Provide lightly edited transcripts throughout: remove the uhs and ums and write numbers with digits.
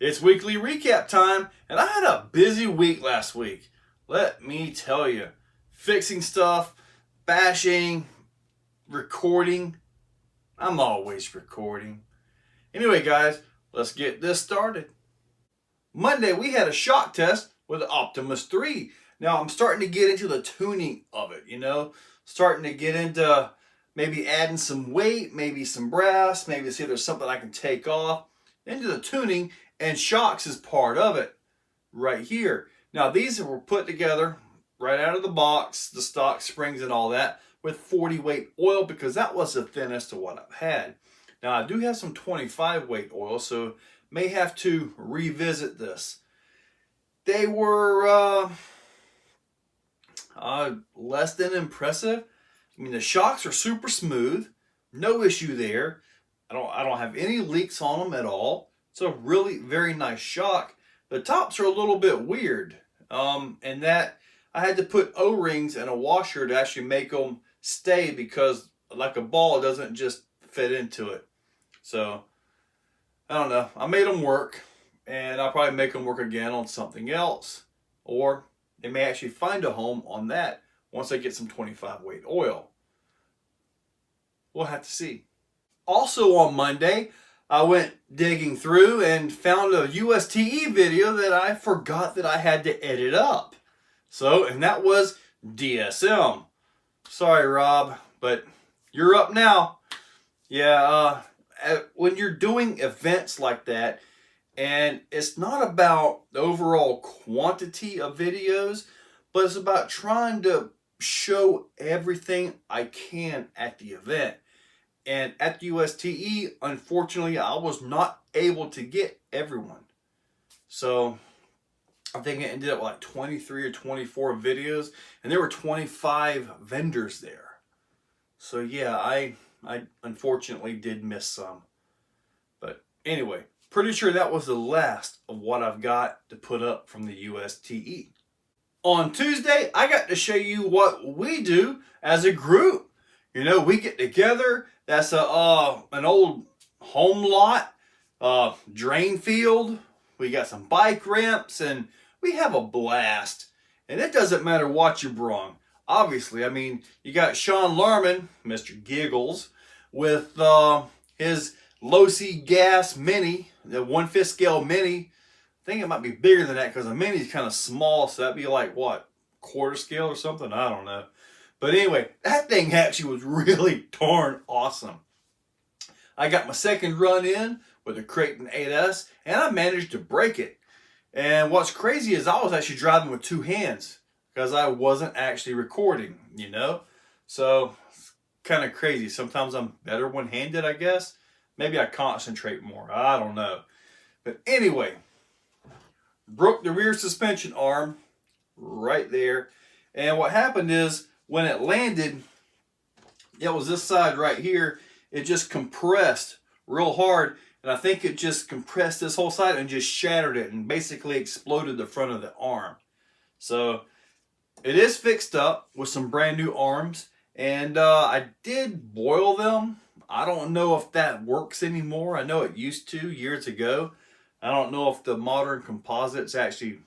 It's weekly recap time, and I had a busy week last week. Let me tell you, fixing stuff, bashing, recording. I'm always recording. Anyway, guys, let's get this started. Monday, we had a shock test with the Optimus 3. Now, I'm starting to get into the tuning of it, starting to get into maybe adding some weight, maybe some brass, maybe see if there's something I can take off, into the tuning, and shocks is part of it right here. Now, these were put together right out of the box, the stock springs and all that, with 40 weight oil because that was the thinnest of what I've had. Now, I do have some 25 weight oil, so may have to revisit this. They were less than impressive. I mean, the shocks are super smooth, no issue there. I don't have any leaks on them at all. It's a really very nice shock. The tops are a little bit weird, and that I had to put O-rings and a washer to actually make them stay because, like a ball, it doesn't just fit into it. So I don't know. I made them work, and I'll probably make them work again on something else, or they may actually find a home on that once I get some 25 weight oil. We'll have to see. Also on Monday, I went digging through and found a USTE video that I forgot that I had to edit up. And that was DSM. Sorry, Rob, but you're up now. Yeah, when you're doing events like that, and it's not about the overall quantity of videos, but it's about trying to show everything I can at the event. And at the USTE, unfortunately, I was not able to get everyone. So I think it ended up like 23 or 24 videos, and there were 25 vendors there. So yeah, I unfortunately did miss some. But anyway, pretty sure that was the last of what I've got to put up from the USTE. On Tuesday, I got to show you what we do as a group. We get together. That's an old home lot, drain field. We got some bike ramps, and we have a blast. And it doesn't matter what you bring. Obviously, I mean, you got Sean Larmond, Mr. Giggles, with his low-C gas mini, the 1/5 scale mini. I think it might be bigger than that because the mini is kind of small, so that'd be like, what, quarter scale or something? I don't know. But anyway, that thing actually was really darn awesome. I got my second run in with a Creighton 8S, and I managed to break it. And what's crazy is I was actually driving with two hands because I wasn't actually recording, So, it's kind of crazy. Sometimes I'm better one-handed, I guess. Maybe I concentrate more. I don't know. But anyway, broke the rear suspension arm right there. And what happened is, when it landed, it was this side right here. It just compressed real hard. And I think it just compressed this whole side and just shattered it and basically exploded the front of the arm. So it is fixed up with some brand new arms. And I did boil them. I don't know if that works anymore. I know it used to years ago. I don't know if the modern composites actually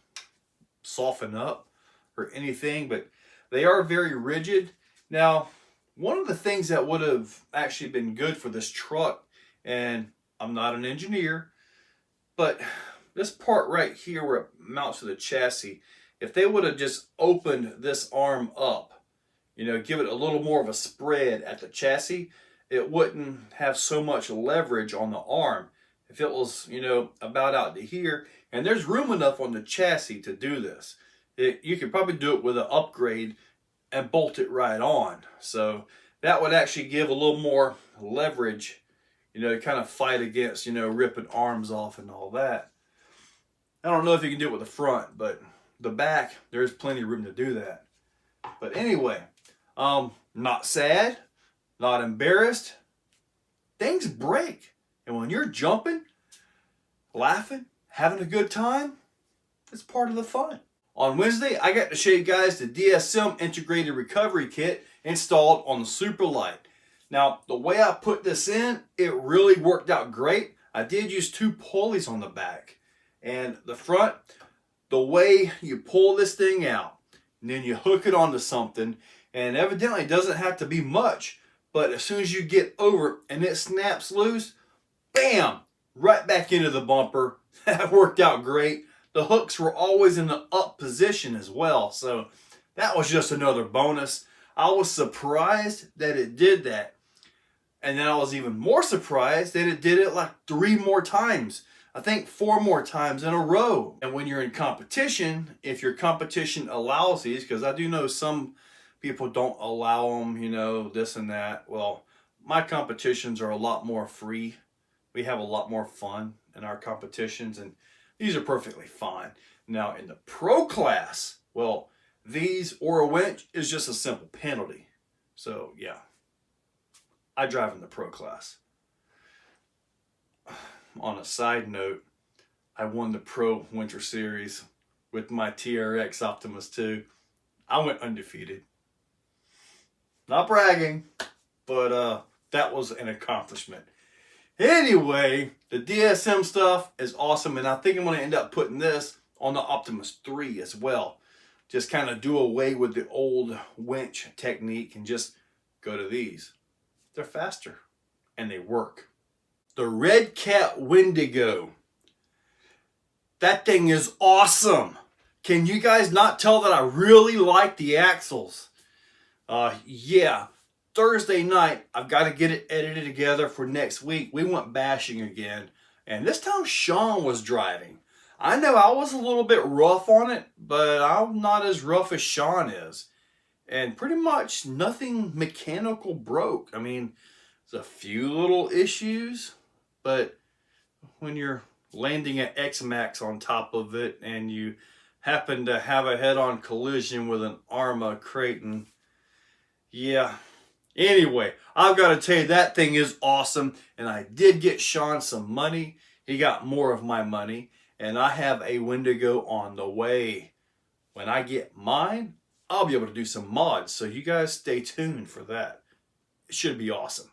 soften up or anything, but they are very rigid. Now, one of the things that would have actually been good for this truck, and I'm not an engineer, but this part right here where it mounts to the chassis, if they would have just opened this arm up, give it a little more of a spread at the chassis, it wouldn't have so much leverage on the arm. If it was, about out to here, and there's room enough on the chassis to do this. You could probably do it with an upgrade and bolt it right on. So that would actually give a little more leverage, to kind of fight against, ripping arms off and all that. I don't know if you can do it with the front, but the back, there's plenty of room to do that. But anyway, not sad, not embarrassed. Things break. And when you're jumping, laughing, having a good time, it's part of the fun. On Wednesday, I got to show you guys the DSM Integrated Recovery Kit installed on the Superlight. Now, the way I put this in, it really worked out great. I did use 2 pulleys on the back. And the front, the way you pull this thing out, and then you hook it onto something, and evidently it doesn't have to be much, but as soon as you get over and it snaps loose, bam, right back into the bumper. That worked out great. The hooks were always in the up position as well, so that was just another bonus. I was surprised that it did that. And then I was even more surprised that it did it like 3 more times. I think 4 more times in a row. And when you're in competition, if your competition allows these, because I do know some people don't allow them, you know, this and that. Well, my competitions are a lot more free. We have a lot more fun in our competitions, and these are perfectly fine. Now in the pro class, well, these or a winch is just a simple penalty. So yeah, I drive in the pro class. On a side note, I won the Pro Winter Series with my TRX Optimus 2. I went undefeated. Not bragging, but that was an accomplishment. Anyway, the DSM stuff is awesome, and I think I'm going to end up putting this on the Optimus 3 as well. Just kind of do away with the old winch technique and just go to these. They're faster, and they work. The Red Cat Wendigo. That thing is awesome. Can you guys not tell that I really like the axles? Yeah. Thursday night, I've got to get it edited together for next week. We went bashing again. And this time Sean was driving. I know I was a little bit rough on it, but I'm not as rough as Sean is. And pretty much nothing mechanical broke. I mean, there's a few little issues, but when you're landing at X-Max on top of it and you happen to have a head-on collision with an Arma Creighton, yeah. Anyway, I've got to tell you, that thing is awesome. And I did get Sean some money. He got more of my money. And I have a Wendigo on the way. When I get mine, I'll be able to do some mods. So you guys stay tuned for that. It should be awesome.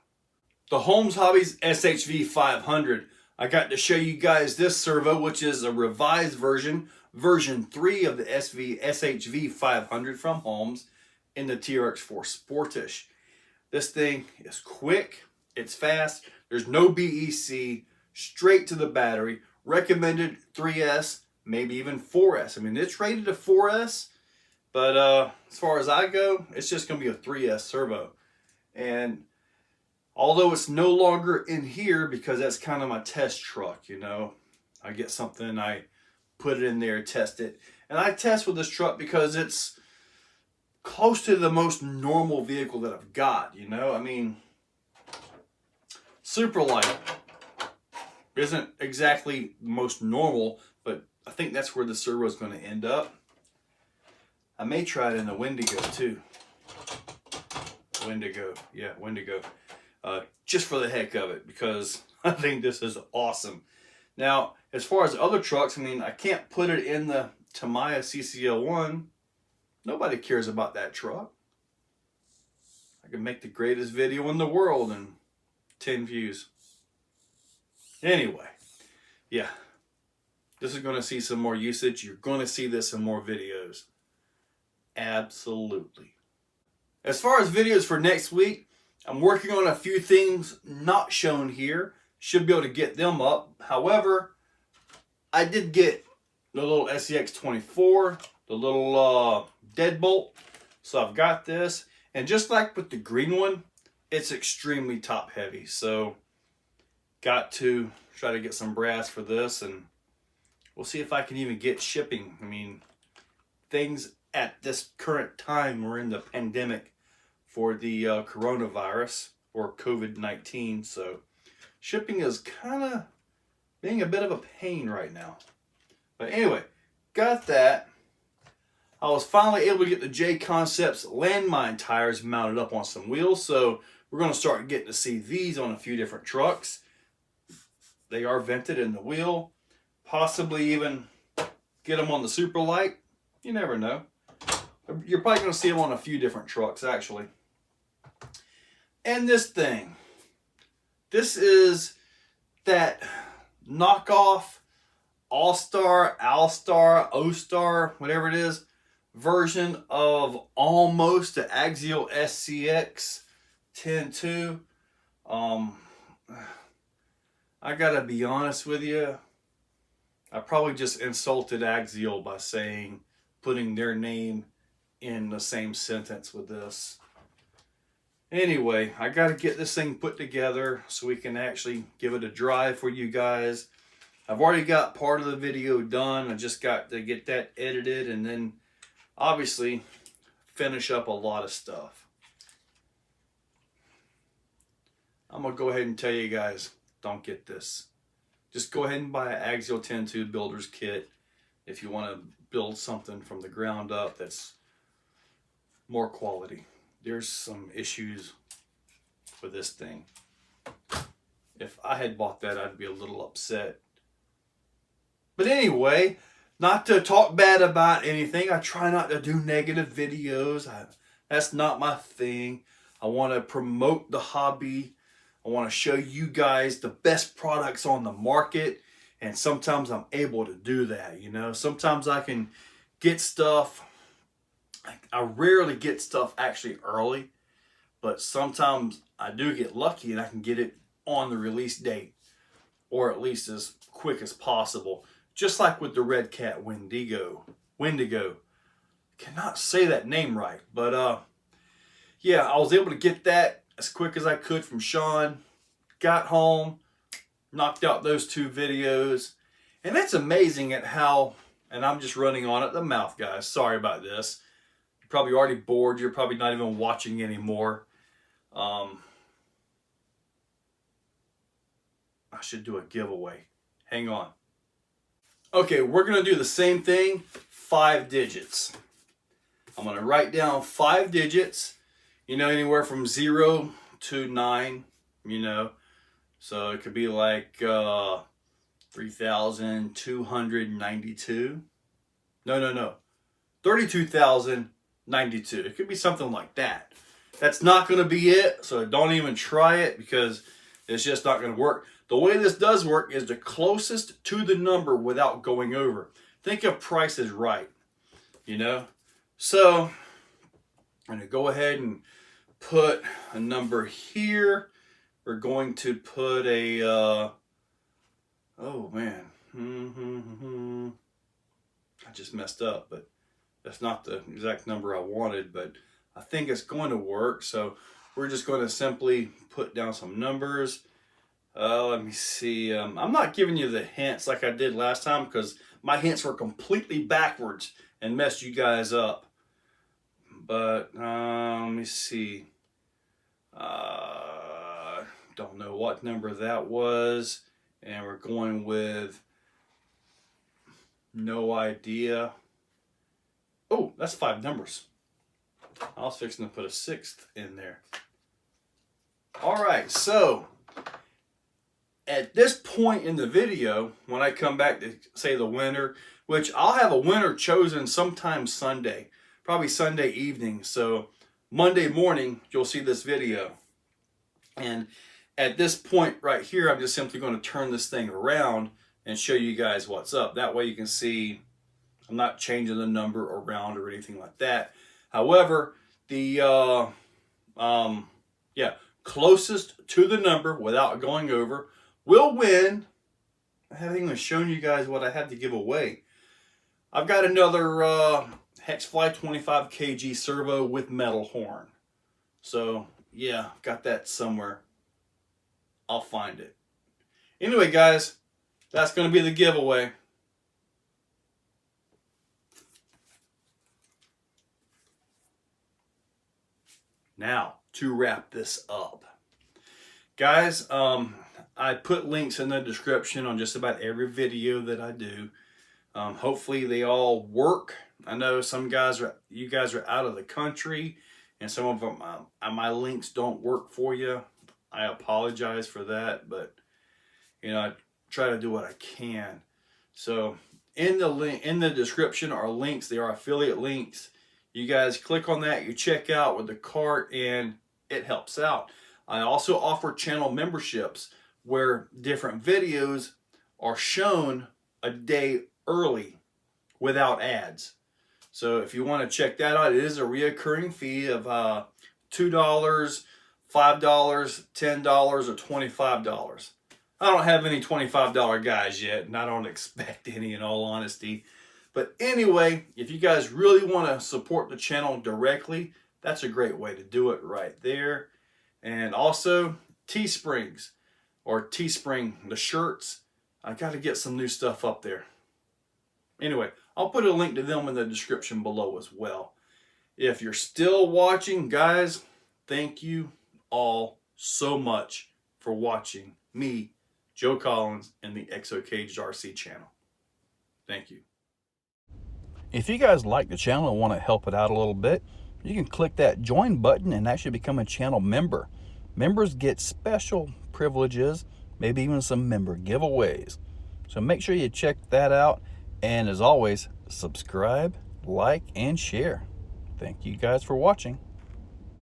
The Holmes Hobbies SHV 500. I got to show you guys this servo, which is a revised version. Version 3 of the SHV 500 from Holmes in the TRX4 Sportish. This thing is quick, it's fast, there's no BEC, straight to the battery, recommended 3S, maybe even 4S. I mean, it's rated a 4S, but as far as I go, it's just going to be a 3S servo. And although it's no longer in here because that's kind of my test truck, you know, I get something, I put it in there, test it. And I test with this truck because it's close to the most normal vehicle that I've got, you know? I mean, super light isn't exactly the most normal, but I think that's where the servo is going to end up. I may try it in the Wendigo too. Wendigo, yeah, Wendigo. Just for the heck of it, because I think this is awesome. Now, as far as other trucks, I mean, I can't put it in the Tamiya CCL1. Nobody cares about that truck. I can make the greatest video in the world in 10 views. Anyway, yeah. This is going to see some more usage. You're going to see this in more videos. Absolutely. As far as videos for next week, I'm working on a few things not shown here. Should be able to get them up. However, I did get the little SEX 24, the little deadbolt. So I've got this. And just like with the green one, it's extremely top heavy. So got to try to get some brass for this, and we'll see if I can even get shipping. I mean, things at this current time, we're in the pandemic for the coronavirus or COVID-19. So shipping is kind of being a bit of a pain right now. But anyway, got that. I was finally able to get the J Concepts landmine tires mounted up on some wheels. So we're going to start getting to see these on a few different trucks. They are vented in the wheel. Possibly even get them on the Superlight. You never know. You're probably going to see them on a few different trucks, actually. And this thing. This is that knockoff All-Star, All-Star, O-Star, whatever it is, version of almost the Axial SCX 10.2. I gotta be honest with you, I probably just insulted Axial by putting their name in the same sentence with this. Anyway, I gotta get this thing put together so we can actually give it a drive for you guys. I've already got part of the video done. I just got to get that edited and then obviously finish up a lot of stuff. I'm gonna go ahead and tell you guys, don't get this. Just go ahead and buy an Axial 10.2 builder's kit if you want to build something from the ground up that's more quality. There's some issues with this thing. If I had bought that, I'd be a little upset. But anyway, not to talk bad about anything. I try not to do negative videos. That's not my thing. I want to promote the hobby. I want to show you guys the best products on the market. And sometimes I'm able to do that, you know. Sometimes I can get stuff. I rarely get stuff actually early. But sometimes I do get lucky and I can get it on the release date. Or at least as quick as possible. Just like with the Red Cat Wendigo. Cannot say that name right. But yeah, I was able to get that as quick as I could from Sean. Got home, knocked out those 2 videos. And it's amazing at how, and I'm just running on at the mouth, guys. Sorry about this. You're probably already bored. You're probably not even watching anymore. I should do a giveaway. Hang on. Okay, we're going to do the same thing, 5 digits. I'm going to write down 5 digits, you know, anywhere from 0 to 9, you know. So it could be like 3,292. No. 32,092. It could be something like that. That's not going to be it, so don't even try it because it's just not going to work. The way this does work is the closest to the number without going over. Think of Price is Right, you know? So, I'm going to go ahead and put a number here. We're going to put a, oh man. I just messed up, but that's not the exact number I wanted, but I think it's going to work. So, we're just going to simply put down some numbers. Let me see. I'm not giving you the hints like I did last time because my hints were completely backwards and messed you guys up. But let me see. Don't know what number that was. And we're going with no idea. Oh, that's 5 numbers. I was fixing to put a 6th in there. All right, so at this point in the video, when I come back to say the winner, which I'll have a winner chosen sometime Sunday, probably Sunday evening. So Monday morning, you'll see this video. And at this point right here, I'm just simply going to turn this thing around and show you guys what's up. That way you can see I'm not changing the number around or anything like that. However, the closest to the number without going over will win. I haven't even shown you guys what I had to give away. I've got another Hexfly 25 kg servo with metal horn. So yeah, got that somewhere. I'll find it. Anyway, guys, that's going to be the giveaway. Now, to wrap this up. Guys, I put links in the description on just about every video that I do. Hopefully they all work. I know you guys are out of the country and some of them, my links don't work for you. I apologize for that, but you know, I try to do what I can. So in the description are links. They are affiliate links. You guys click on that, you check out with the cart, and it helps out. I also offer channel memberships where different videos are shown a day early without ads. So if you want to check that out, it is a reoccurring fee of $2, $5, $10, or $25. I don't have any $25 guys yet, and I don't expect any, in all honesty. But anyway, if you guys really want to support the channel directly, that's a great way to do it right there. And also Teesprings, or Teespring, the shirts. I got to get some new stuff up there. Anyway, I'll put a link to them in the description below as well. If you're still watching, guys, thank you all so much for watching me, Joe Collins, and the Exo Caged RC channel. Thank you. If you guys like the channel and want to help it out a little bit, you can click that join button and actually become a channel member. Members get special privileges, maybe even some member giveaways. So make sure you check that out. And as always, subscribe, like, and share. Thank you guys for watching.